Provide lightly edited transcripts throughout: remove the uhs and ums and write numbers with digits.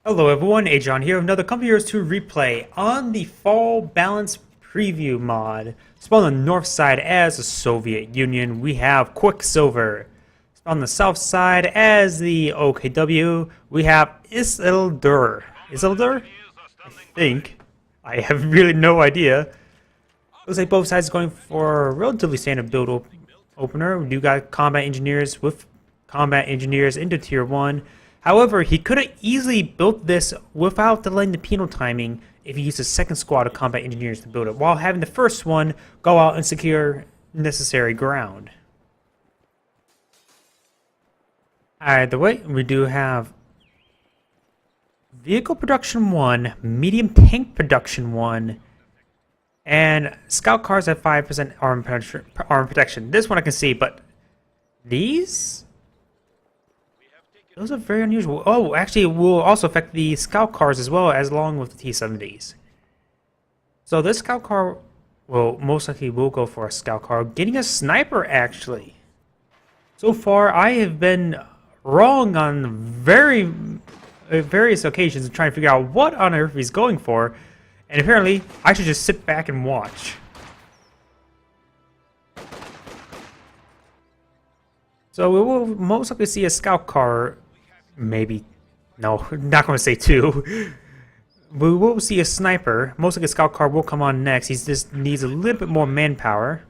Hello everyone, Agion here with another Company Heroes 2 replay on the Fall Balance Preview mod. Spawn on the north side as the Soviet Union, we have Quicksilver. Spawn on the south side as the OKW, we have Isildur. Isildur? I think. I have really no idea. Looks like both sides going for a relatively standard build opener. We do got combat engineers with combat engineers into tier 1. However, he could have easily built this without delaying the penal timing if he used a second squad of combat engineers to build it, while having the first one go out and secure necessary ground. Either way, we do have Vehicle Production 1, Medium Tank Production 1, and Scout Cars at 5% armor protection. This one I can see, but these? Those are very unusual. Oh, actually, it will also affect the scout cars as well, as along with the T-70s. So this scout car will most likely will go for a scout car, getting a sniper actually. So far, I have been wrong on various occasions trying to figure out what on earth he's going for, and apparently I should just sit back and watch. So we will most likely see a scout car. Maybe. No, not going to say two. We will see a sniper. Most likely a scout car will come on next. He just needs a little bit more manpower.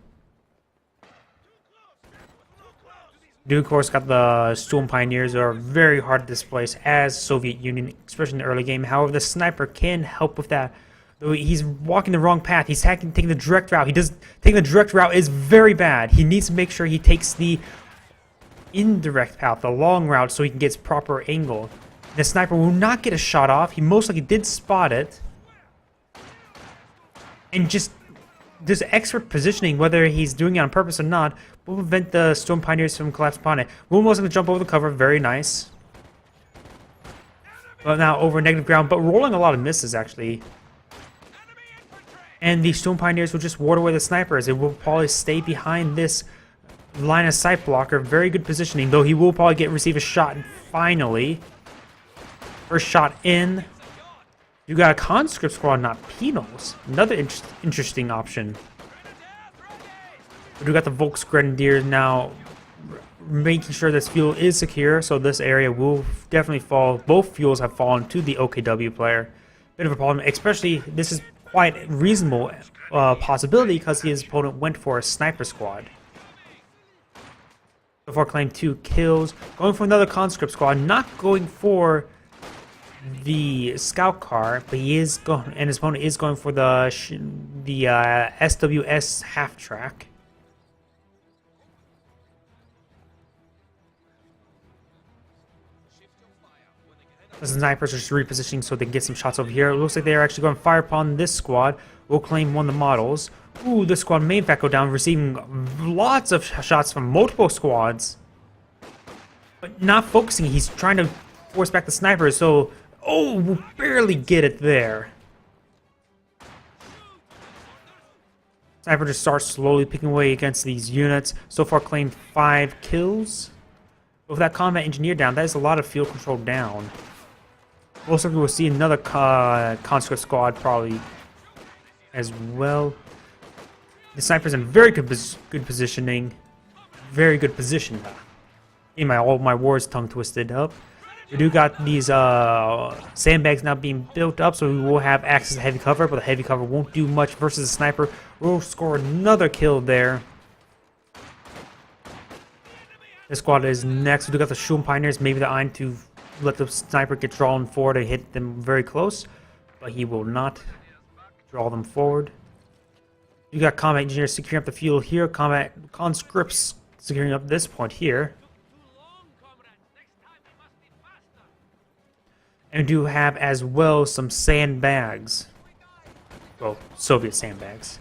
Do of course got the Storm Pioneers that are very hard to displace as Soviet Union, especially in the early game. However, the sniper can help with that. Though he's walking the wrong path. He's taking the direct route. Taking the direct route is very bad. He needs to make sure he takes the indirect path, the long route, so he can get proper angle. The sniper will not get a shot off. He most likely did spot it. And just this expert positioning, whether he's doing it on purpose or not, will prevent the Storm Pioneers from collapsing upon it. We'll most likely jump over the cover. Very nice. But now over negative ground, but rolling a lot of misses actually. And the Storm Pioneers will just ward away the snipers. It will probably stay behind this line of sight blocker. Very good positioning, though he will probably receive a shot finally. First shot in. You got a conscript squad, not penals. Another interesting option. We do got the Volksgrenadiers now making sure this fuel is secure, so this area will definitely fall. Both fuels have fallen to the OKW player. Bit of a problem, especially this is quite a reasonable possibility because his opponent went for a sniper squad. So far, claimed 2 kills. Going for another conscript squad, not going for the scout car, but he is going, and his opponent is going for the SWS half track. The snipers are just repositioning so they can get some shots over here. It looks like they are actually going to fire upon this squad. We'll claim one of the models. Ooh, this squad may in fact go down, receiving lots of shots from multiple squads. But not focusing, he's trying to force back the snipers, so... Oh, we'll barely get it there. Sniper just starts slowly picking away against these units. So far claimed 5 kills. With that combat engineer down, that is a lot of field control down. Also, we'll see another conscript squad probably as well. The sniper's in very good positioning. Very good position. All my words tongue twisted up. We do got these sandbags now being built up, so we will have access to heavy cover, but the heavy cover won't do much versus the sniper. We'll score another kill there. This squad is next. We do got the Storm Pioneers, maybe the Ein to let the sniper get drawn forward and hit them very close, but he will not draw them forward. You got combat engineers securing up the fuel here, combat conscripts securing up this point here. And we do have as well some sandbags. Well, Soviet sandbags.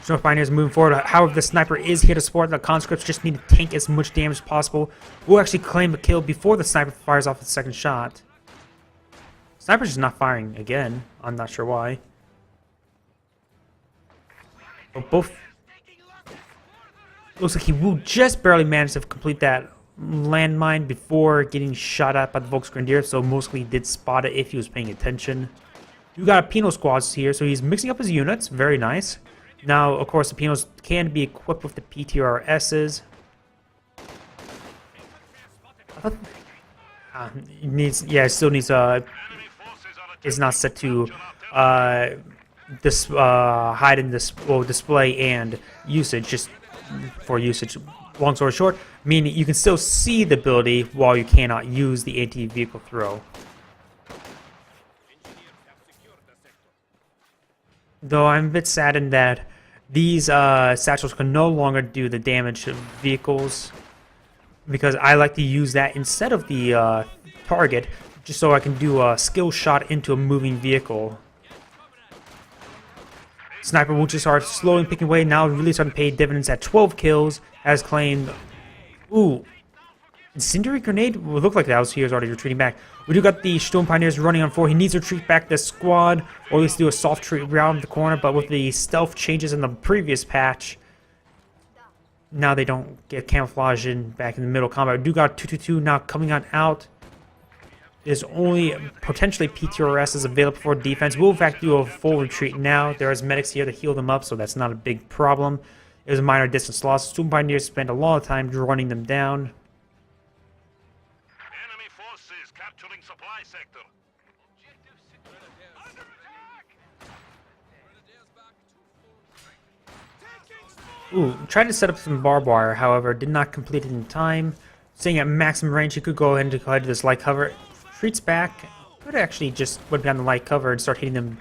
Storm Pioneers moving forward. However, the sniper is here to support. The conscripts just need to tank as much damage as possible. We'll actually claim a kill before the sniper fires off the second shot. Sniper's just not firing again. I'm not sure why. But both... Looks like he will just barely manage to complete that landmine before getting shot at by the Volksgrenadier, so mostly did spot it if he was paying attention. You got a Penal squads here, so he's mixing up his units. Very nice. Now, of course, the Penals can be equipped with the PTRSs. It still needs is not set to hide in this display and usage, just for usage. Long story short, meaning you can still see the ability while you cannot use the anti-vehicle throw. Though I'm a bit saddened that these satchels can no longer do the damage to vehicles, because I like to use that instead of the target, just so I can do a skill shot into a moving vehicle. Sniper will just start slowly picking away, now really starting to pay dividends at 12 kills, has claimed... Ooh. Incendiary grenade? Well, looked like that was he was already retreating back. We do got the Storm Pioneers running on 4. He needs to retreat back this squad, or at least do a soft retreat around the corner, but with the stealth changes in the previous patch, now they don't get camouflage in back in the middle of combat. We do got 222 now coming on out. There's only potentially PTRS available for defense. We'll in fact do a full retreat now. There is medics here to heal them up, so that's not a big problem. It was a minor distance loss. Storm Pioneers spent a lot of time running them down. Enemy forces capturing supply sector. Ooh, tried to set up some barbed wire, however, did not complete it in time. Staying at maximum range, he could go ahead and go ahead to this light cover. Retreats back. Could actually just went down the light cover and start hitting them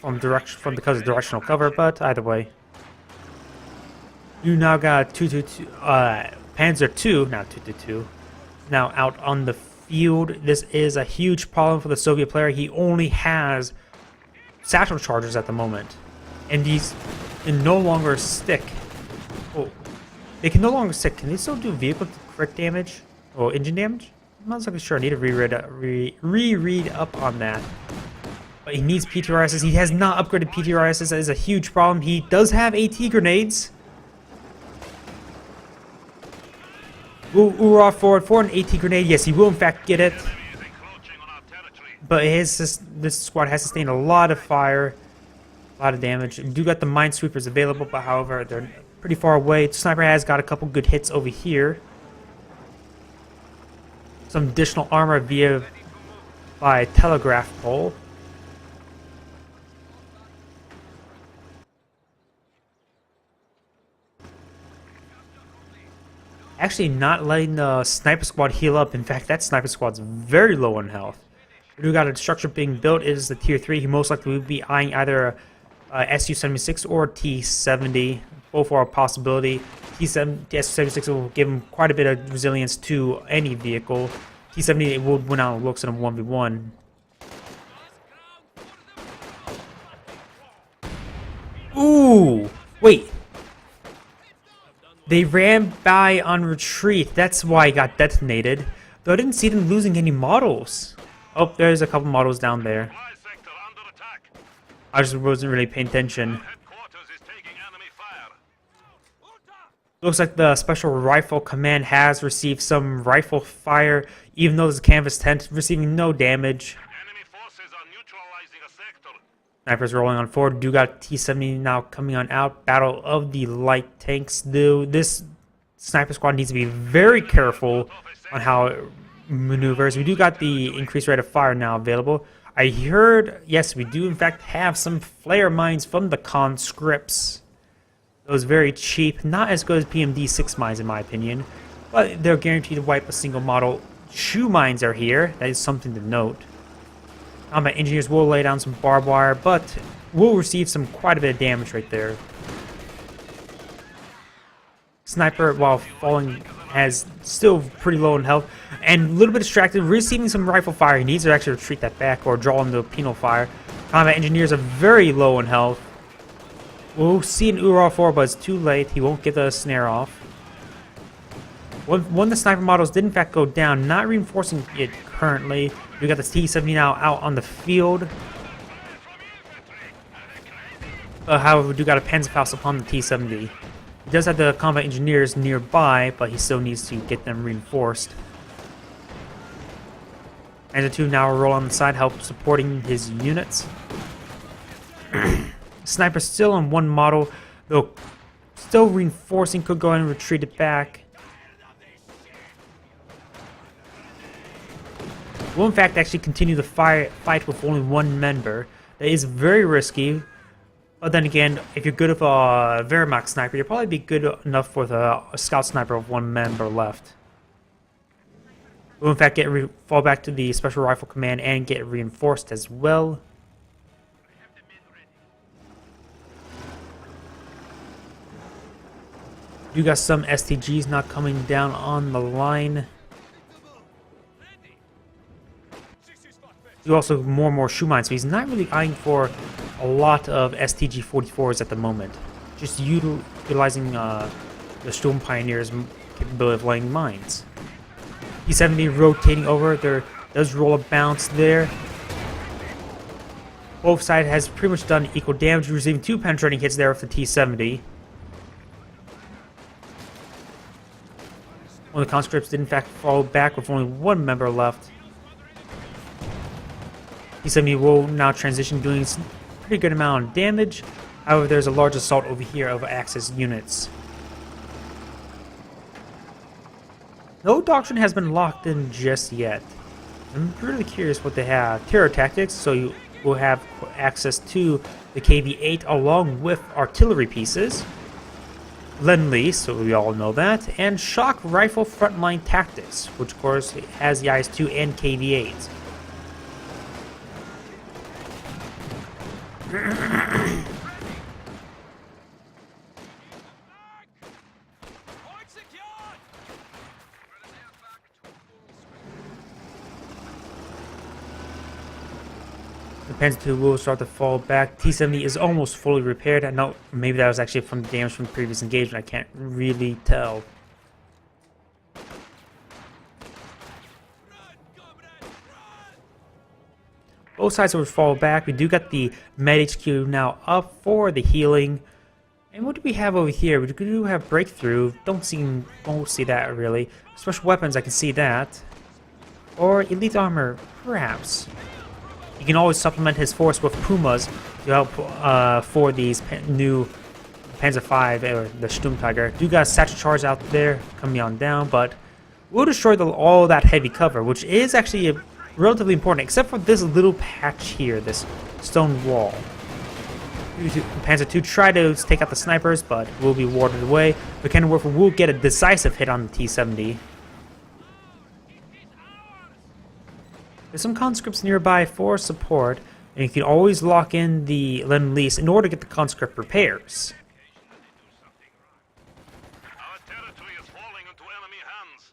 because of directional cover, but either way. You now got Panzer II, not 222, now out on the field. This is a huge problem for the Soviet player. He only has satchel charges at the moment, and these can no longer stick. Oh, they can no longer stick. Can they still do vehicle crit damage or engine damage? I'm not exactly sure. I need to reread up on that. But he needs PTRSs. He has not upgraded PTRSs. That is a huge problem. He does have AT grenades. Urov forward for an AT grenade. Yes, he will in fact get it. But this squad has sustained a lot of fire, a lot of damage. We do got the minesweepers available, but however, they're pretty far away. Sniper has got a couple good hits over here. Some additional armor by telegraph pole. Actually not letting the sniper squad heal up. In fact, that sniper squad's very low on health. We do got a structure being built. It is the tier 3. He most likely will be eyeing either Su-76 or T-70. Both are a possibility. Su-76 will give him quite a bit of resilience to any vehicle. T-70 will win out looks at him 1v1. Ooh! Wait. They ran by on retreat. That's why it got detonated. Though I didn't see them losing any models. Oh, there's a couple models down there. I just wasn't really paying attention. Looks like the Special Rifle Command has received some rifle fire, even though this canvas tent receiving no damage. Snipers rolling on forward. Do got T-70 now coming on out. Battle of the light tanks. This sniper squad needs to be very careful on how it maneuvers. We do got the increased rate of fire now available. I heard, yes, we do in fact have some flare mines from the conscripts. Those very cheap, not as good as PMD-6 mines in my opinion, but they're guaranteed to wipe a single model. Shoe mines are here. That is something to note. Combat engineers will lay down some barbed wire, but will receive quite a bit of damage right there. Sniper, while falling, has still pretty low in health and a little bit distracted, receiving some rifle fire. He needs to actually retreat that back or draw into a penal fire. Combat engineers are very low in health. We'll see an Urov 4, but it's too late. He won't get the snare off. One of the sniper models did in fact go down, not reinforcing it currently. We got the T-70 now out on the field. However, we do got a Panzerfaust upon the T-70. He does have the combat engineers nearby, but he still needs to get them reinforced. And the two now roll on the side, help supporting his units. Sniper still on one model, though still reinforcing, could go and retreat it back. Will in fact actually continue the fight with only one member. That is very risky. But then again, if you're good with a Wehrmacht sniper, you'll probably be good enough with a scout sniper with one member left. Will in fact fall back to the special rifle command and get reinforced as well. You got some STGs not coming down on the line. You also more and more shoe mines, so he's not really eyeing for a lot of STG 44s at the moment. Just utilizing the Storm Pioneer's capability of laying mines. T-70 rotating over, there does roll a bounce there. Both sides has pretty much done equal damage, receiving 2 penetrating hits there with the T-70. One of the conscripts did in fact fall back with only one member left. T-70 will now transition, doing a pretty good amount of damage. However, there's a large assault over here of Axis units. No doctrine has been locked in just yet. I'm really curious what they have. Terror tactics, so you will have access to the KV-8 along with artillery pieces. Lend-Lease, so we all know that. And shock rifle frontline tactics, which of course has the IS-2 and KV-8. The Panzer II will start to fall back. T-70 is almost fully repaired. I know maybe that was actually from the damage from the previous engagement. I can't really tell. Both sides will fall back. We do got the Med HQ now up for the healing. And what do we have over here? We do have breakthrough. Won't see that really. Special weapons, I can see that. Or elite armor, perhaps. You can always supplement his force with Pumas to help for these new Panzer V or the Sturmtiger. Do got satchel charge out there coming on down, but we'll destroy all that heavy cover, which is actually relatively important, except for this little patch here, this stone wall. Panzer II try to take out the snipers, but will be warded away. The cannon warfare will get a decisive hit on the T-70. There's some conscripts nearby for support, and you can always lock in the Lend-Lease in order to get the conscript repairs. Our territory is falling into enemy hands.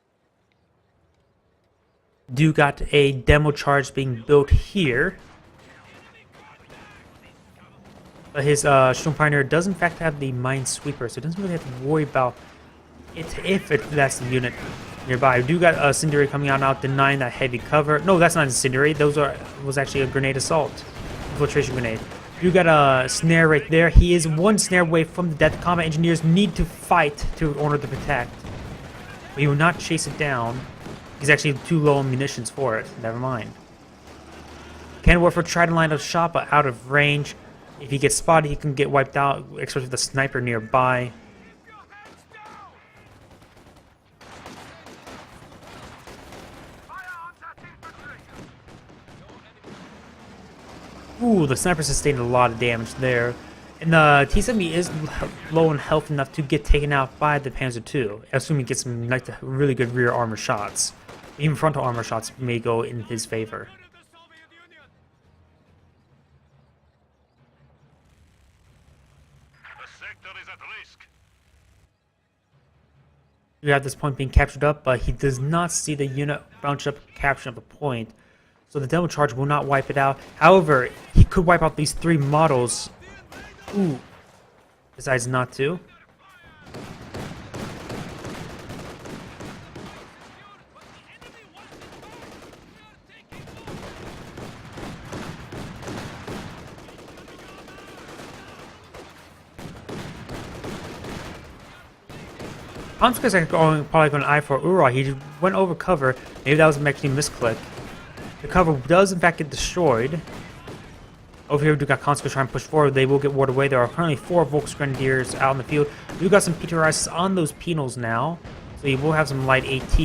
Do got a demo charge being built here. But his Sturm Pioneer does in fact have the Minesweeper, so it doesn't really have to worry about it if that's the unit nearby. We do got a Incendiary coming out now, denying that heavy cover. No, that's not Incendiary. Was actually a grenade assault. Infiltration grenade. You got a snare right there. He is one snare away from the death. Combat engineers need to fight to order to protect. But he will not chase it down. He's actually too low on munitions for it. Never mind. Cannon warfare try to line up shot, but out of range. If he gets spotted, he can get wiped out, especially with the sniper nearby. Ooh, the sniper sustained a lot of damage there. And the T-70 is low in health enough to get taken out by the Panzer II, assuming he gets some really good rear armor shots. Even frontal armor shots may go in his favor. The sector is at risk. You have this point being captured up, but he does not see the unit bounce up capturing up a point. So the demo charge will not wipe it out. However, he could wipe out these 3 models. Ooh. Decides not to. Tomska's probably going to eye for Ura. He went over cover. Maybe that was actually a misclick. The cover does in fact get destroyed. Over here we do got Konska trying to push forward. They will get warded away. There are currently 4 Volksgrenadiers out in the field. We got some PTRS on those penals now. So you will have some light AT.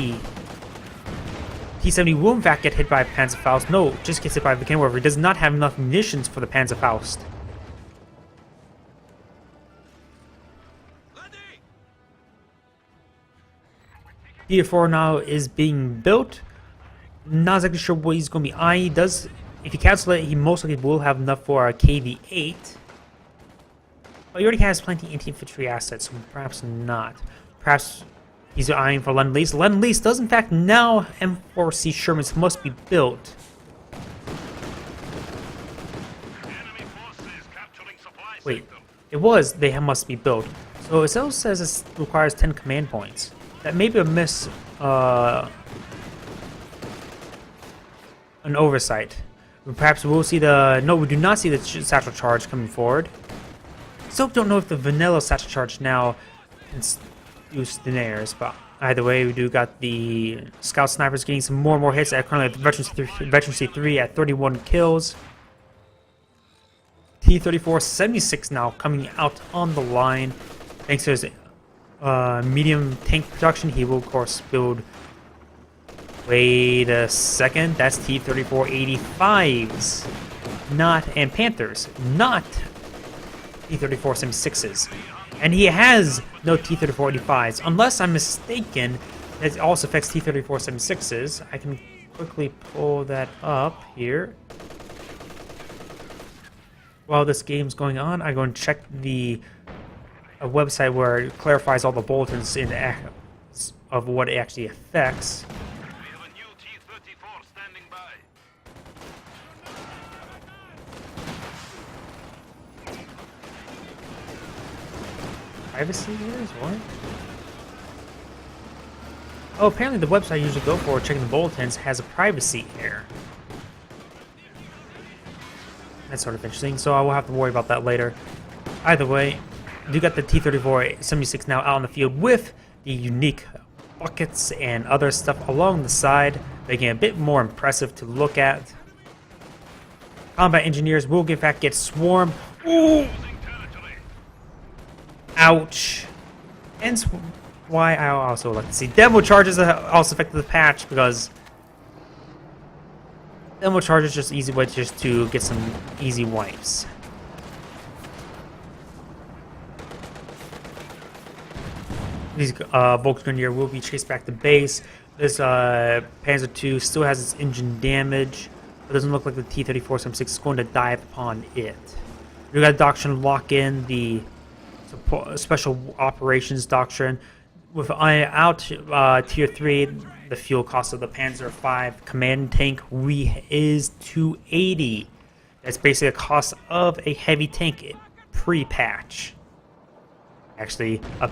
T-70 will in fact get hit by Panzerfaust. No, just gets hit by the cannon warrior. He does not have enough munitions for the Panzerfaust. T4 now is being built. Not exactly sure what he's going to be eyeing. He does, if you cancel it, he most likely will have enough for a KV-8. But he already has plenty of anti-infantry assets, so perhaps not. Perhaps he's eyeing for Lend-Lease. Lend-Lease does in fact now M4C Shermans must be built. Wait, it was they must be built. So it still says it requires 10 command points. That may be a an oversight. Perhaps we'll see the... No, we do not see the satchel charge coming forward. Still don't know if the vanilla satchel charge now can use Daenerys, but either way, we do got the scout snipers getting some more and more hits. At currently at the veteran C3 at 31 kills. T-34 76 now coming out on the line. Thanks to his medium tank production, he will of course build... Wait a second, that's T-34 85s. And Panthers, not T-34 76s. And he has no T-34 85s. Unless I'm mistaken, it also affects T-34 76s. I can quickly pull that up here. While this game's going on, I go and check a website where it clarifies all the bulletins of what it actually affects. Privacy errors? What? Oh, apparently the website I usually go for checking the bulletins has a privacy error. That's sort of interesting, so I will have to worry about that later. Either way, you got the T-34 76 now out on the field with the unique buckets and other stuff along the side, making it a bit more impressive to look at. Combat engineers will in fact get swarmed. Ooh! Ouch. Hence why I also like to see demo charges also affect the patch, because demo charges is just an easy way just to get some easy wipes. These Volksgrenadier will be chased back to base. This Panzer II still has its engine damage, but it doesn't look like the T-34 76 is going to die upon it. We got a doctrine lock in the special operations doctrine. Without tier 3, the fuel cost of the Panzer V command tank is 280. That's basically the cost of a heavy tank pre-patch. Actually, a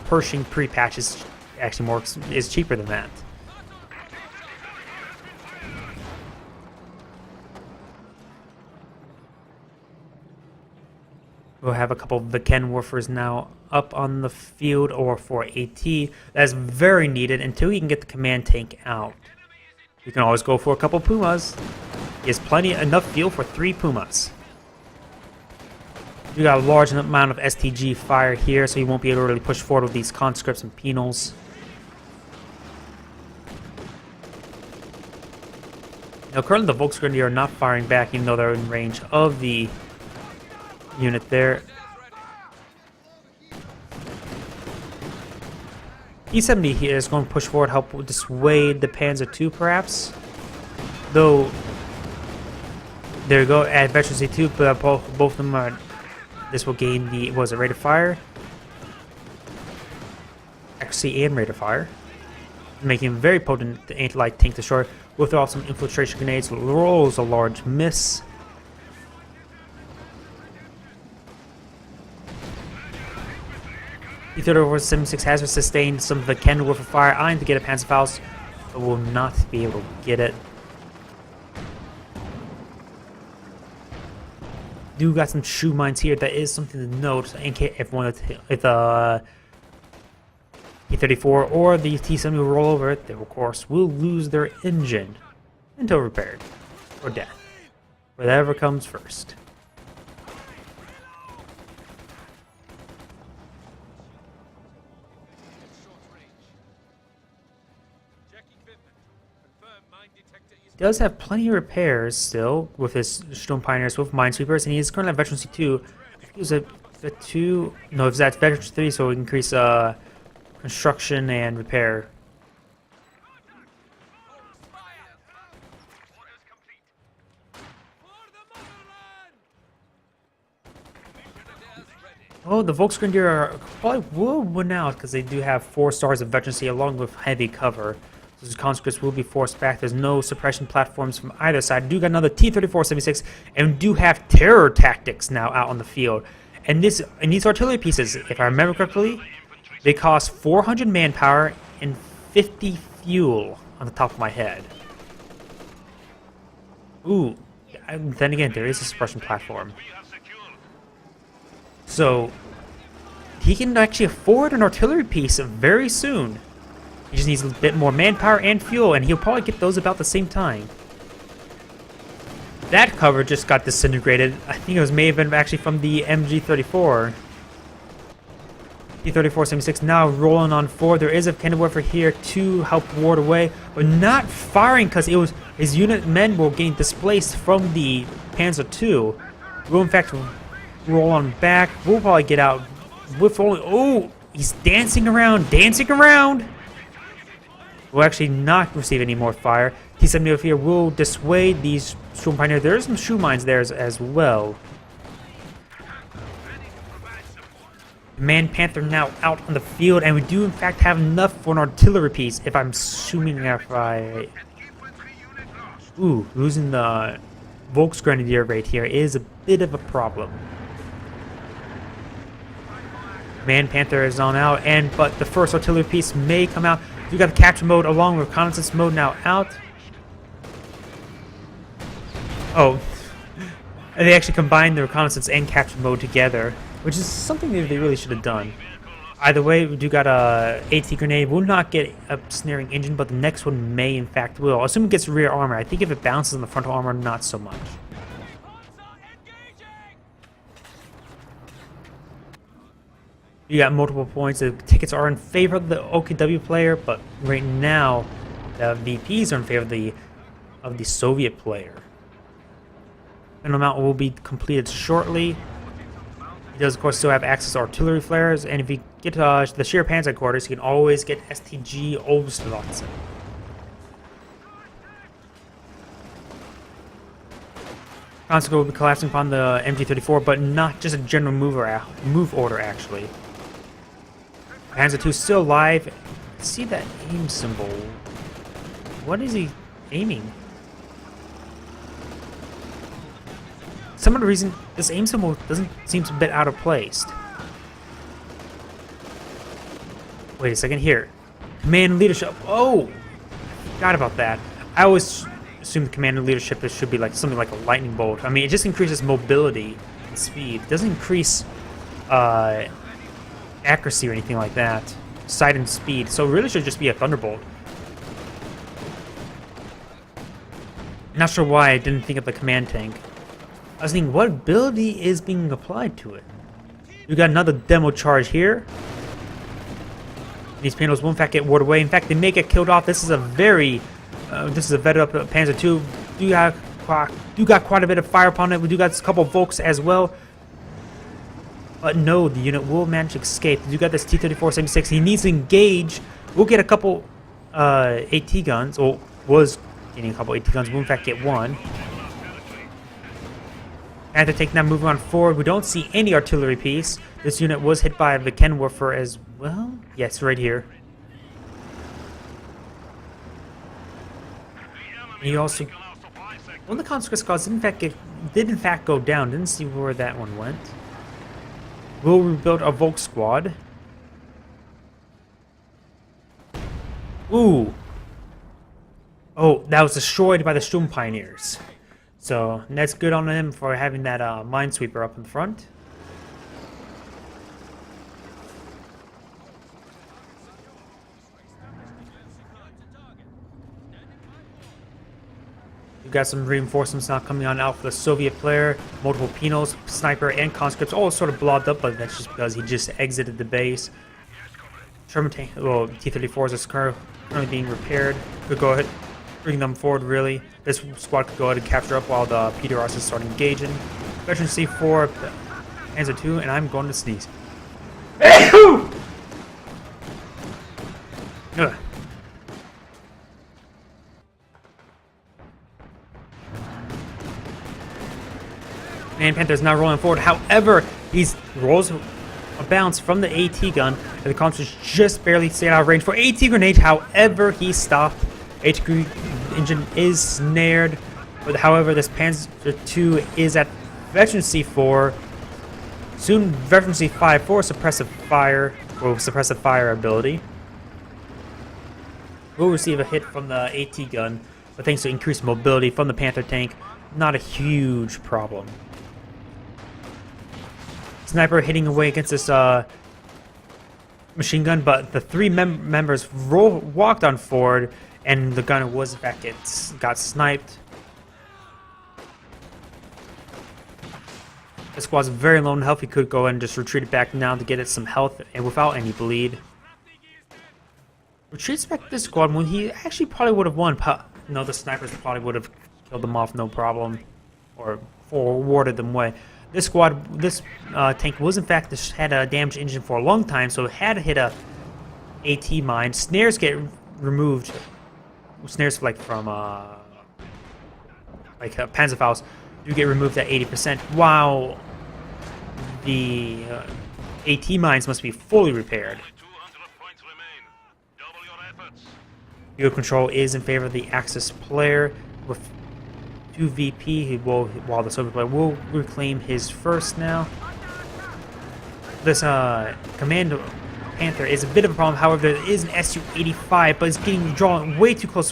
Pershing pre-patch is actually cheaper than that. We'll have a couple of the Ken Warfers now up on the field, or for AT. That's very needed until you can get the command tank out. You can always go for a couple Pumas. He has enough fuel for 3 Pumas. You got a large amount of STG fire here, so you won't be able to really push forward with these conscripts and penals. Now currently the Volksgrenadier are not firing back, even though they're in range of the unit there. E-70 here is going to push forward, help dissuade the Panzer II perhaps. Though, there you go, at Veteran C2, but both of them are, this will gain the, rate of fire? Accuracy and rate of fire. Making him very potent anti-light tank destroyer. We'll throw out some infiltration grenades, rolls a large miss. Isildur 76 has sustained some of the Ken Warfare fire, eyeing to get a Panzerfaust, but will not be able to get it. Do got some shoe mines here. That is something to note in case if T-34 or the T-70 will roll over it. They, of course, will lose their engine until repaired. Or death. Whatever comes first. Does have plenty of repairs still with his Stone Pioneers, with Minesweepers, and he's currently at Veterancy 2. I think he was at 2. No, if that's Veterancy 3, so we increase construction and repair. Oh, the Volksgrenadier probably will win out because they do have 4 stars of veterancy along with heavy cover. So the conscripts will be forced back. There's no suppression platforms from either side. Do got another T-34-76 and do have terror tactics now out on the field. And these artillery pieces, if I remember correctly, they cost 400 manpower and 50 fuel on the top of my head. Ooh, then again, there is a suppression platform. So, he can actually afford an artillery piece very soon. He just needs a bit more manpower and fuel, and he'll probably get those about the same time. That cover just got disintegrated. I think it may have been actually from the MG-34. T-34-76 now rolling on forward. There is a cannon warfare here to help ward away, but not firing because it was his unit men were getting displaced from the Panzer II. Will in fact roll on back. We'll probably get out with only. Oh, he's dancing around, dancing around. Will actually not receive any more fire. T-70 over here will dissuade these Storm Pioneers. There are some shoe mines there as well. Man Panther now out on the field, and we do in fact have enough for an artillery piece. If I'm assuming if I... Ooh, losing the Volksgrenadier right here is a bit of a problem. Man Panther is on out, but the first artillery piece may come out. You got the capture mode along with reconnaissance mode now out. Oh, they actually combined the reconnaissance and capture mode together, which is something that they really should have done. Either way, we do got a AT grenade. Will not get a snaring engine, but the next one may in fact will. Assume it gets rear armor. I think if it bounces on the frontal armor, not so much. You got multiple points. The tickets are in favor of the OKW player, but right now the VPs are in favor of the Soviet player. Final amount will be completed shortly. He does, of course, still have access to artillery flares, and if you get the sheer Panzer quarters, you can always get STG Oberstlotzen. Conscript will be collapsing upon the MG-34, but not just a general move order, actually. Panzer II still alive. See that aim symbol. What is he aiming? Some of the reason this aim symbol doesn't seem a bit out of place. Wait a second here. Command and leadership. Oh! Forgot about that. I always assume the command and leadership should be like something like a lightning bolt. I mean, it just increases mobility and speed. It doesn't increase accuracy or anything like that. Sight and speed. So it really should just be a thunderbolt. Not sure why I didn't think of the command tank. I was thinking, what ability is being applied to it? We got another demo charge here. These panels will in fact get warded away. In fact, they may get killed off. This is a very, this is a vetted up Panzer II. Do got quite a bit of fire upon it. We do got a couple of Volks as well. But no, the unit will manage to escape. You got this T-34-76. He needs to engage. We'll get a couple AT guns, or was getting a couple AT guns. We'll in fact get one. And to take that move on forward, we don't see any artillery piece. This unit was hit by the Kennwerfer as well. Yes, right here. He also, one of the conscript squads did in fact go down. Didn't see where that one went. We'll rebuild a Volk squad. Ooh. Oh, that was destroyed by the Sturm Pioneers. So that's good on him for having that minesweeper up in front. You got some reinforcements now coming on out for the Soviet player. Multiple Pinos, sniper, and conscripts all sort of blobbed up, but that's just because he just exited the base. Sherman tank, well, T-34s are currently being repaired. Could go ahead, bring them forward. Really, this squad could go ahead and capture up while the PDRs start engaging. Veteran C4, Panzer 2, and I'm going to sneeze. Ugh. Man Panther's now rolling forward. However, he rolls a bounce from the AT gun, and the conscripts just barely stayed out of range for AT grenade. However, he stopped. AT engine is snared, but however, this Panzer 2 is at Veteran C4. Soon, Veteran C5 for suppressive fire, or suppressive fire ability. Will receive a hit from the AT gun, but thanks to increased mobility from the Panther tank, not a huge problem. Sniper hitting away against this machine gun, but the three members walked on forward, and the gunner was in fact got sniped. The squad's very low in health. He could go ahead and just retreat it back now to get it some health and without any bleed. Retreats back this squad when he actually probably would have won. No, the snipers probably would have killed them off no problem, or warded them away. This squad, this tank was in fact had a damaged engine for a long time, so it had to hit a AT mine. Snares get removed. Snares like from Panzerfaust do get removed at 80%, while the AT mines must be fully repaired. 200 points remain. Double your efforts. Field control is in favor of the Axis player with 2 VP, while the Soviet player will reclaim his first now. This Command Panther is a bit of a problem. However, there is an Su-85, but it's getting drawn way too close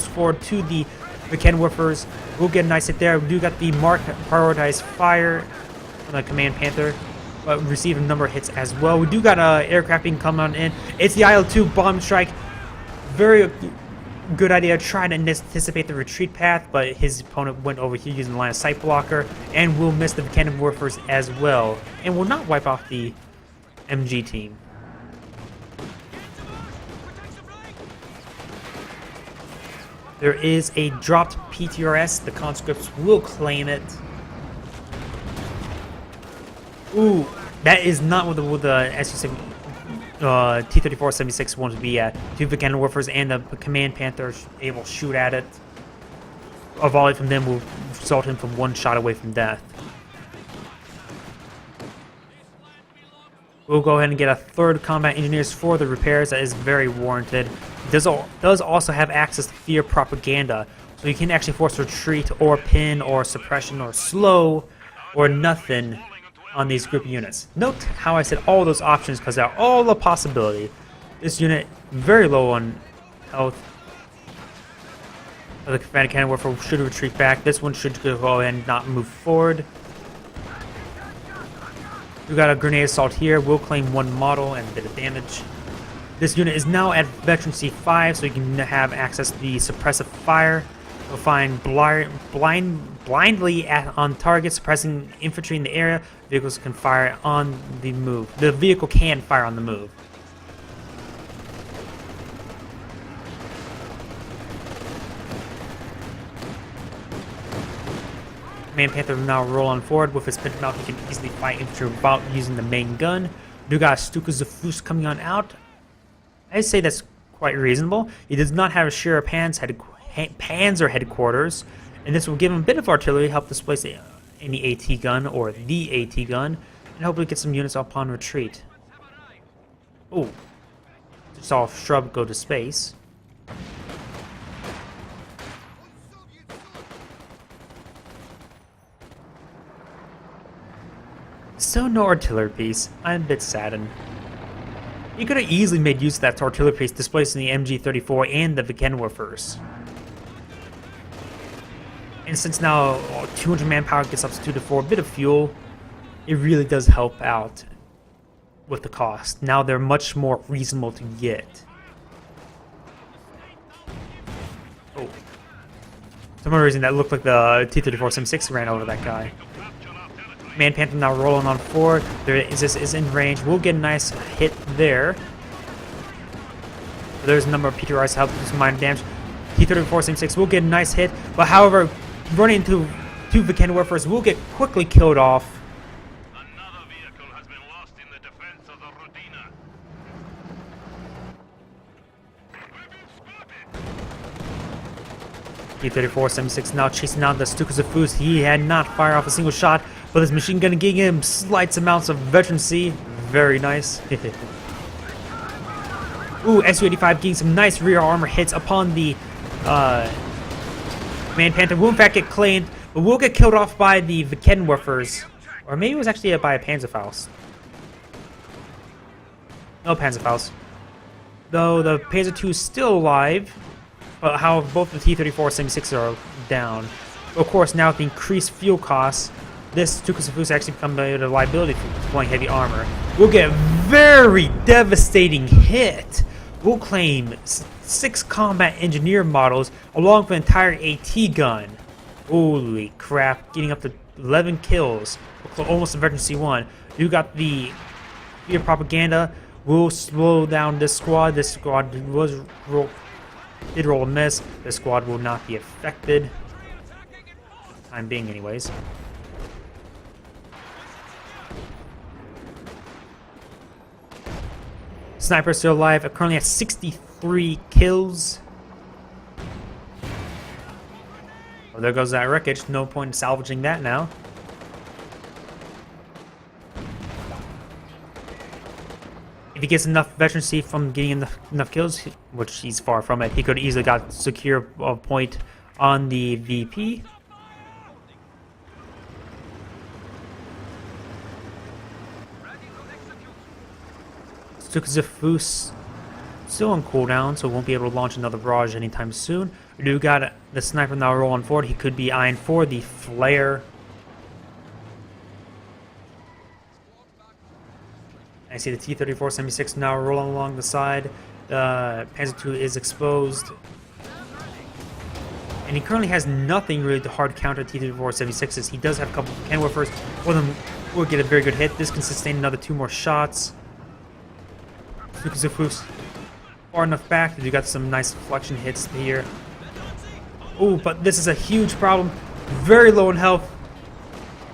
forward to the Kennwerfers. We'll get a nice hit there. We do got the mark prioritized fire from the Command Panther, but receive a number of hits as well. We do got aircraft being come on in. It's the IL-2 bomb strike. Very good idea. Trying to anticipate the retreat path, but his opponent went over here using the line of sight blocker, and will miss the Kennwerfers as well, and will not wipe off the MG team. There is a dropped PTRS. The conscripts will claim it. Ooh, that is not what the T-34-76 wanted to be at. Two Kennwerfers and the Command Panther able to shoot at it. A volley from them will result him from one shot away from death. We'll go ahead and get a third combat engineers for the repairs. That is very warranted. Does also have access to fear propaganda, so you can actually force retreat or pin or suppression or slow or nothing on these group units. Note how I said all those options because they're all a possibility. This unit very low on health. The Command Kennwerfer should retreat back. This one should go ahead and not move forward. We got a grenade assault here. We'll claim one model and a bit of damage. This unit is now at Veteran C5, so you can have access to the suppressive fire. You'll find blindly on target, suppressing infantry in the area. Vehicles can fire on the move. The vehicle can fire on the move. Command Panther will now roll on forward. With his printed mount, he can easily fight infantry without using the main gun. Do got Stuka Zafus coming on out. I'd say that's quite reasonable. He does not have a Shira Panzer headquarters, and this will give him a bit of artillery, help displace any AT gun or the AT gun, and hopefully get some units upon retreat. Oh, just saw a shrub go to space. So no artillery piece. I'm a bit saddened. He could have easily made use of that artillery piece, displacing the MG-34 and the Kennwerfers. And since now 200 manpower gets substituted for a bit of fuel, it really does help out with the cost. Now they're much more reasonable to get. Oh. some reason that looked like the T-34-76 ran over that guy. Man Panther now rolling on forward. There is in range. We'll get a nice hit there. There's a number of PTRs to help do some minor damage. T-34-76 will get a nice hit, but however, running into two Vikenwerfers will get quickly killed off. Another vehicle has been lost in the defense of the Rodina. We've been spotted. T-34-76 now chasing down the Stukas of Foos. He had not fired off a single shot, but his machine gun giving him slight amounts of veterancy. Very nice. Ooh, Su-85 getting some nice rear armor hits upon the Man Panther. Will in fact get claimed, but will get killed off by the Vikenwerfers. Or maybe it was actually by a Panzerfaust. No Panzerfaust. Though the Panzer II is still alive, but how both the T-34-76 are down. Of course, now with the increased fuel costs, this Stukas of Foos actually become a liability for deploying heavy armor. We'll get a very devastating hit. We'll claim 6 combat engineer models along with an entire AT gun. Holy crap, getting up to 11 kills. Almost a veteran 1. You got the fear propaganda. We'll slow down this squad. This squad did roll a miss. This squad will not be affected. Time being anyways. Sniper still alive. Currently at 63 kills. Well, there goes that wreckage. No point in salvaging that now. If he gets enough veterancy from getting enough kills, which he's far from it, he could easily got secure a point on the VP. Stukas of Foos still on cooldown, so won't be able to launch another barrage anytime soon. We do got the sniper now rolling forward. He could be eyeing for the flare. I see the T-34-76 now rolling along the side. The Panzer II is exposed. And he currently has nothing really to hard counter T-34-76s. He does have a couple of Vikenwerfers. One of them will get a very good hit. This can sustain another 2 more shots. Stukas of Foos far enough back that you got some nice deflection hits here. Oh, but this is a huge problem. Very low in health.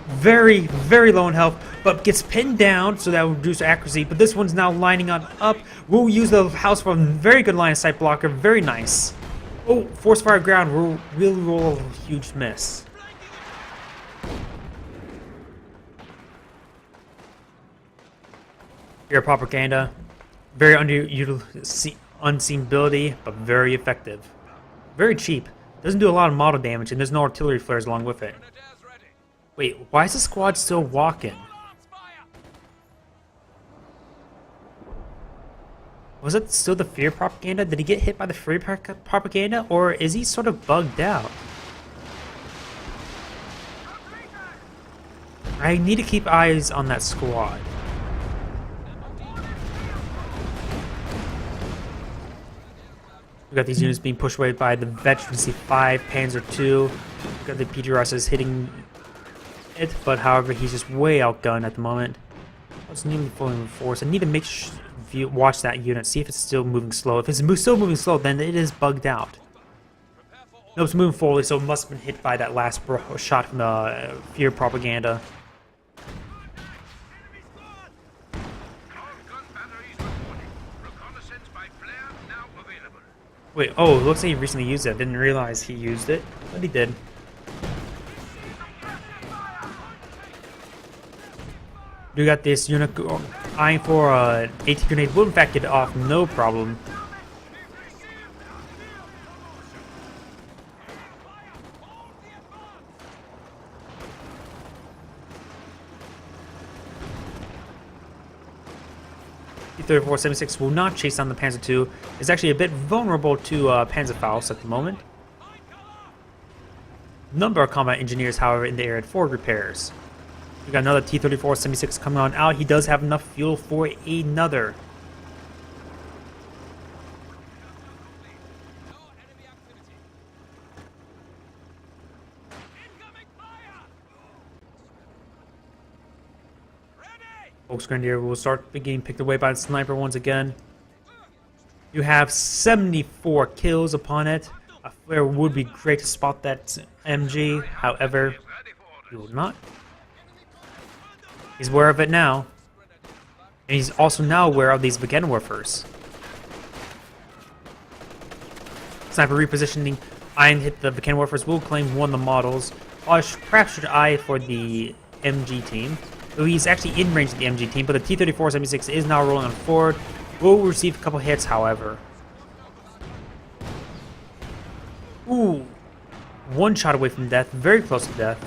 Very, very low in health. But gets pinned down, so that will reduce accuracy. But this one's now lining on up. We'll use the house for a very good line of sight blocker. Very nice. Oh, force fire ground. We'll roll a huge miss. Here, propaganda. Very unseen ability, but very effective. Very cheap. Doesn't do a lot of model damage, and there's no artillery flares along with it. Wait, why is the squad still walking? Was it still the fear propaganda? Did he get hit by the fear propaganda, or is he sort of bugged out? I need to keep eyes on that squad. We got these units being pushed away by the Veterancy 5, Panzer II. We got the PTRS hitting it, but however, he's just way outgunned at the moment. It's nearly fully reinforced. I need to watch that unit, see if it's still moving slow. If it's still moving slow, then it is bugged out. No, it's moving forward, so it must have been hit by that last shot from the fear propaganda. Wait, oh, it looks like he recently used it. I didn't realize he used it, but he did. We got this unit eyeing for an AT grenade. Will in fact get it off, no problem. T-34-76 will not chase down the Panzer II. It's actually a bit vulnerable to Panzerfaust at the moment. Number of combat engineers, however, in the area for repairs. We got another T-34-76 coming on out. He does have enough fuel for another. Volksgrenadier will start being picked away by the sniper once again. You have 74 kills upon it. A flare would be great to spot that MG, however, he will not. He's aware of it now. And he's also now aware of these Wagenwerfers. Sniper repositioning. Iron hit the Wagenwerfers will claim one of the models. Perhaps should eye for the MG team. So he's actually in range of the MG team, but the T-34-76 is now rolling on forward. Will receive a couple hits, however. Ooh. One shot away from death. Very close to death.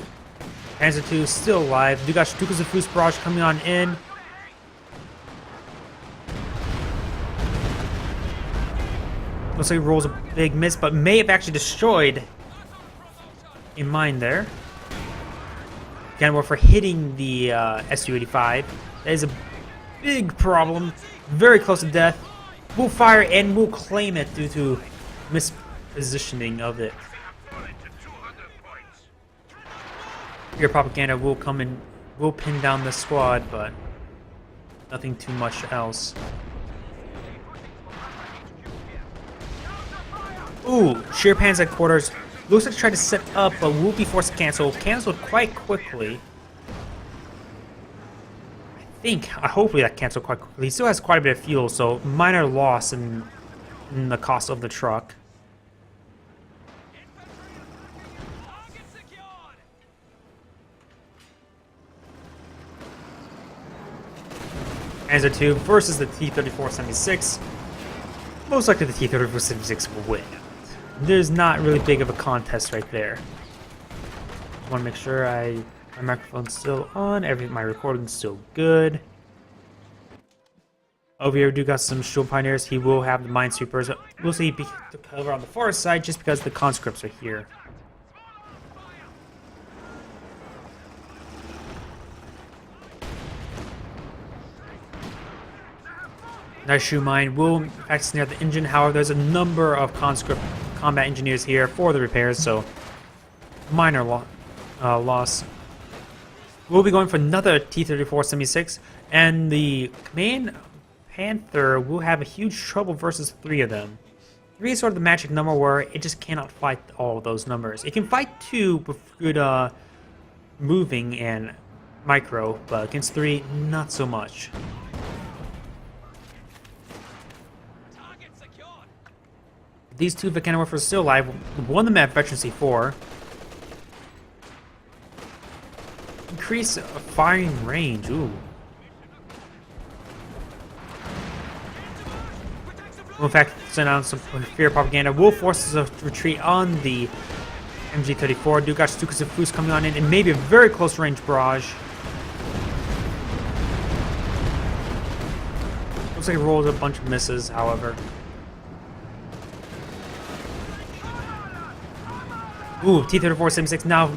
Panzer II still alive. You got Stukas of Fus barrage coming on in. Looks like he rolls a big miss, but may have actually destroyed a mine there. Again, we're for hitting the Su-85. That is a big problem. Very close to death. We'll fire and we'll claim it due to mispositioning of it. Your propaganda will come in, will pin down the squad, but nothing too much else. Ooh, Sheer Pan's headquarters. Looks like tried to set up, but will be forced to cancel. Canceled quite quickly. Hopefully that canceled quite quickly. He still has quite a bit of fuel, so minor loss in the cost of the truck. Panzer II versus the T-34-76. Most likely the T-34-76 will win. There's not really big of a contest right there. I want to make sure my microphone's still on. My recording's still good. Over here, we do got some Shield Pioneers. He will have the Minesweepers. We'll see the cover on the far side just because the conscripts are here. Nice shoe mine will in fact snare the engine. However, there's a number of conscript combat engineers here for the repairs, so minor loss. We'll be going for another T-34-76, and the Command Panther will have a huge trouble versus 3 of them. 3 is sort of the magic number where it just cannot fight all of those numbers. It can fight 2 with good moving and micro, but against 3, not so much. These 2 Wagenwerfers are still alive. One of them at Veteran C4. Increase firing range. Ooh. Will in fact send out some fear propaganda. Will force us to retreat on the MG-34. Do got Stukas of Fus coming on in, and maybe a very close range barrage. Looks like he rolls a bunch of misses, however. Ooh, T-34-76 now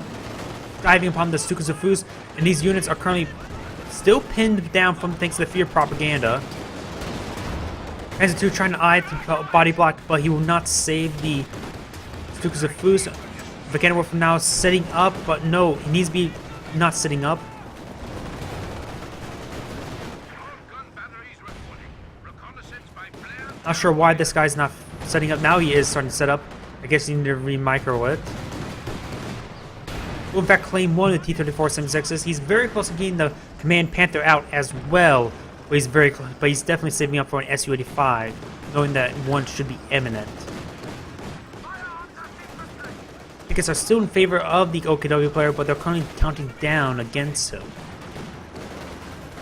diving upon the Stukas of Fus, and these units are currently still pinned down from thanks to the fear propaganda. Panzer II trying to eye the body block, but he will not save the Stukas of Fus. Wagenwerfer now setting up, but no, he needs to be not sitting up. Not sure why this guy's not setting up. Now he is starting to set up. I guess you need to re-micro it. Will in fact claim one of the T-34-76s. He's very close to getting the Command Panther out as well, but he's definitely saving up for an Su-85, knowing that one should be imminent. Tickets are still in favor of the OKW player, but they're currently counting down against him.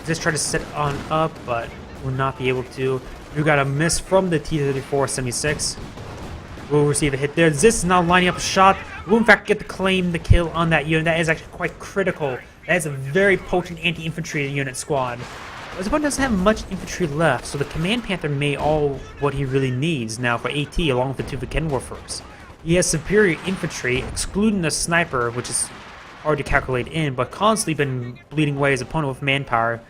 Just try to set on up, but will not be able to. We got a miss from the T-34-76. Will receive a hit there. This is now lining up a shot. Will in fact get the claim, the kill on that unit. That is actually quite critical. That is a very potent anti-infantry unit squad. His opponent doesn't have much infantry left, so the Command Panther may all what he really needs now for AT along with the 2 Wagenwerfers. He has superior infantry, excluding the sniper, which is hard to calculate in, but constantly been bleeding away his opponent with manpower.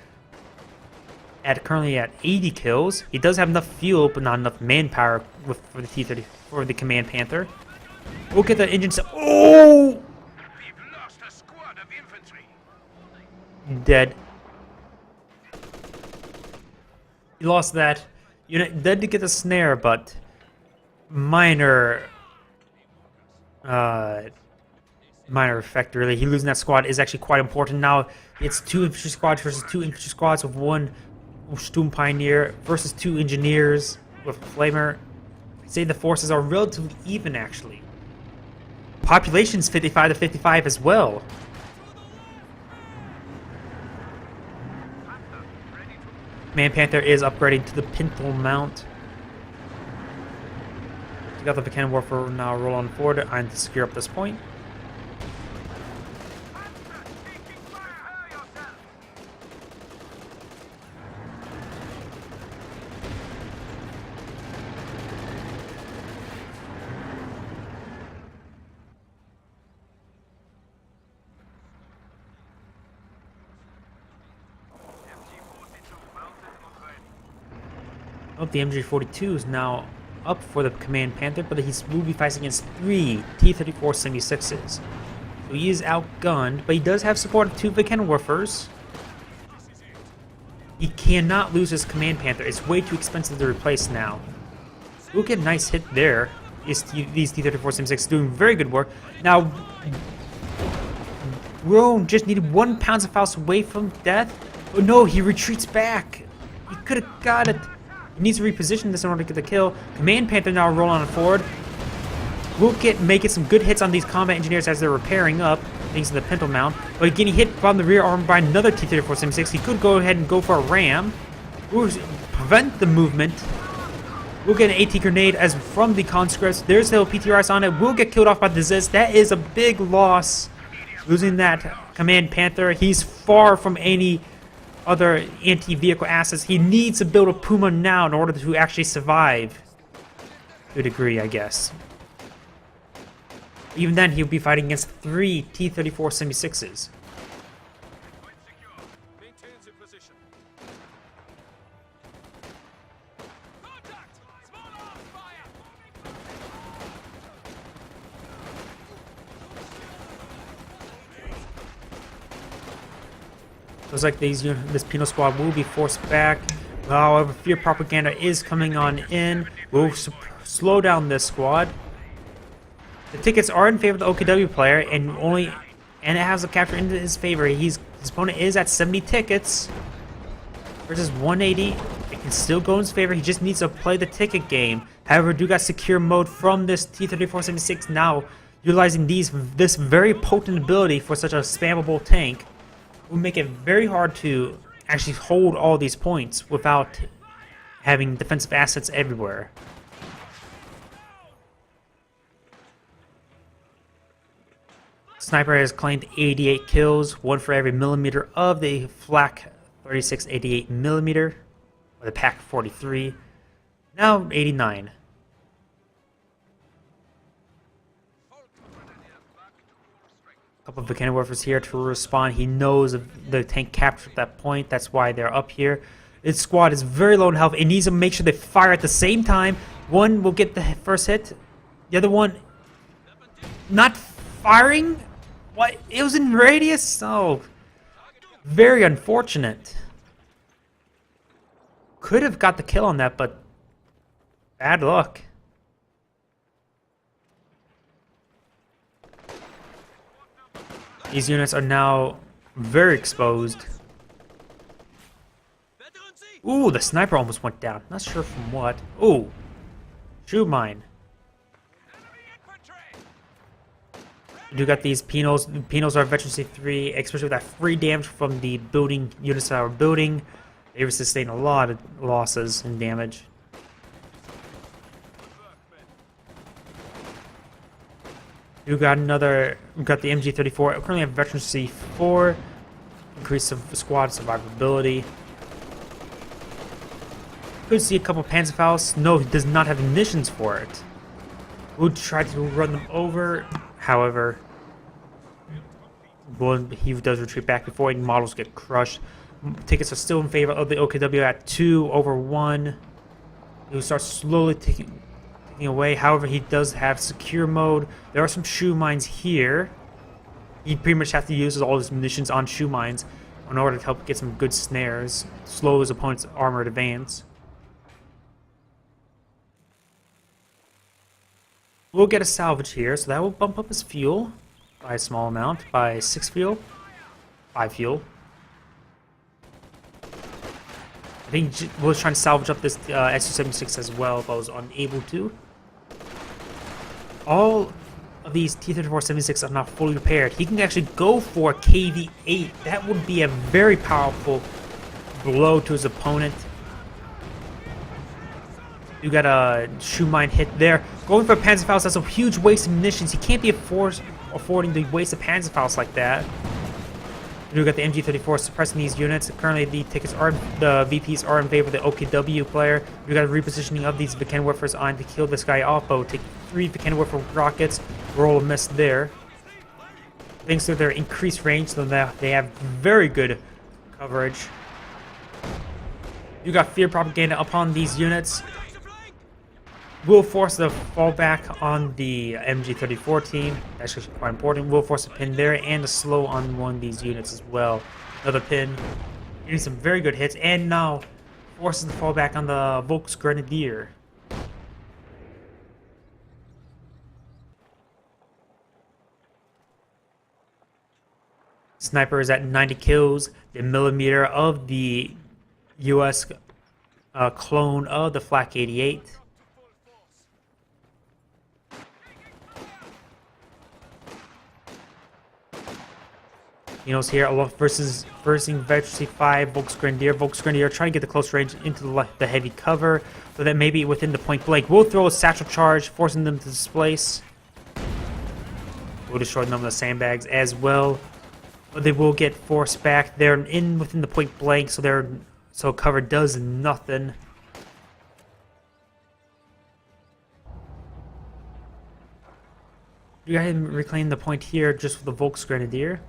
Currently at 80 kills. He does have enough fuel, but not enough manpower for the T-30 for the Command Panther. We'll get the engine. Oh! We've lost a squad of infantry. Dead. He lost that unit. Did get the snare, but minor minor effect, really. He losing that squad is actually quite important. Now it's 2 infantry squads versus 2 infantry squads with 1 Sturm Pioneer versus 2 engineers with Flamer. I'd say the forces are relatively even, actually. Population's 55 to 55 as well. Man Panther is upgrading to the Pintle mount. We got the cannon warfare now roll on forward and to secure up this point. Oh, the MG42 is now up for the Command Panther, but he will be fighting against 3 T-34 76s. So he is outgunned, but he does have support of 2 Cannon Warfers. He cannot lose his Command Panther. It's way too expensive to replace now. We'll get a nice hit there. These T-34 76s doing very good work. Now, Rome just needed 1 Panzerfaust away from death. Oh no, he retreats back. He could have got it. He needs to reposition this in order to get the kill. Command Panther now roll on forward. We'll making some good hits on these combat engineers as they're repairing up, thanks to the Pintle mount. But getting hit from the rear arm by another T-34 76. He could go ahead and go for a ram. We'll prevent the movement. We'll get an AT grenade as from the conscripts. There's the PTRS on it. We'll get killed off by the Ziz. That is a big loss. Losing that Command Panther. He's far from any other anti-vehicle assets. He needs to build a Puma now in order to actually survive. To a degree, I guess. Even then, he'll be fighting against 3 T-34 76s. Looks like this penal squad will be forced back. However, fear propaganda is coming on in. We'll slow down this squad. The tickets are in favor of the OKW player, and it has a capture into his favor. His opponent is at 70 tickets versus 180. It can still go in his favor. He just needs to play the ticket game. However, do got secure mode from this T-34 76 now, utilizing this very potent ability for such a spammable tank. Will make it very hard to actually hold all these points without having defensive assets everywhere. Sniper has claimed 88 kills, 1 for every millimeter of the flak 3688 millimeter, or the PAC 43. Now 89. A couple of cannon warfers here to respond. He knows the tank captured that point. That's why they're up here. This squad is very low in health. It needs to make sure they fire at the same time. One will get the first hit. The other one not firing. What? It was in radius? Oh, very unfortunate. Could have got the kill on that, but bad luck. These units are now very exposed. Ooh, the sniper almost went down. Not sure from what. Ooh, shoe mine. You do got these penals. Penals are veteran C3, especially with that free damage from the building units that are building. They sustain a lot of losses and damage. You got we got the MG34. Currently have veteran C4. Increase of squad survivability. Could see a couple Panzerfaust. No, he does not have munitions for it. We'll try to run them over. However, he does retreat back before any models get crushed. Tickets are still in favor of the OKW at 2 over 1. He will start slowly taking away. However, he does have secure mode. There are some shoe mines here. He pretty much has to use all his munitions on shoe mines in order to help get some good snares, slow his opponent's armored advance. We'll get a salvage here, so that will bump up his fuel by a small amount, by 6 fuel, 5 fuel. I think we'll try to salvage up this SU-76 as well, but I was unable to. All of these T-34-76 are not fully repaired. He can actually go for a KV-8. That would be a very powerful blow to his opponent. You got a shoe mine hit there. Going for Panzerfaust, that's a huge waste of munitions. He can't be affording the waste of Panzerfaust like that. You got the MG-34 suppressing these units. Currently, the VPs are in favor of the OKW player. You got a repositioning of these Vickenwerfers on to kill this guy off. But take 3 Vickenwerfer rockets. Roll a miss there. Thanks to their increased range, so that they have very good coverage. You got fear propaganda upon these units. Will force the fallback on the MG-34 team. That's actually quite important. Will force a pin there and a slow on one of these units as well. Another pin. Getting some very good hits. And now forces the fallback on the Volksgrenadier. Sniper is at 90 kills. The millimeter of the US clone of the Flak 88. You know, here versus Veteran 5 Volksgrenadier. Volksgrenadier trying to get the close range into the heavy cover, so that maybe within the point blank will throw a satchel charge, forcing them to displace. We'll destroy them with the sandbags as well, but they will get forced back. They're within the point blank, so cover does nothing. You got him reclaim the point here just for the Volksgrenadier.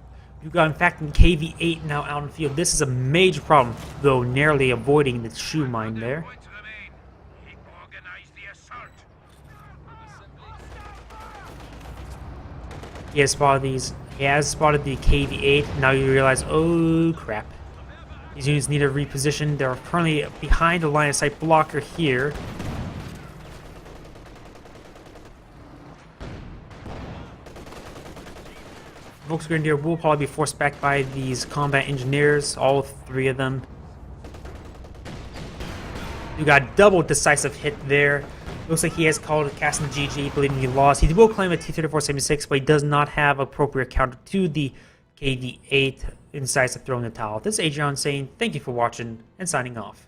You got, in fact, KV-8 now out in the field. This is a major problem, though narrowly avoiding the shoe mine there. He has spotted the KV-8. Now you realize, oh crap. These units need to reposition. They're currently behind the line of sight blocker here. Volksgrenadier will probably be forced back by these combat engineers, all 3 of them. You got double decisive hit there. Looks like he has called casting GG, believing he lost. He will claim a T-34-76, but he does not have appropriate counter to the KV-8 and decides to throw in the towel. This is Agion saying thank you for watching and signing off.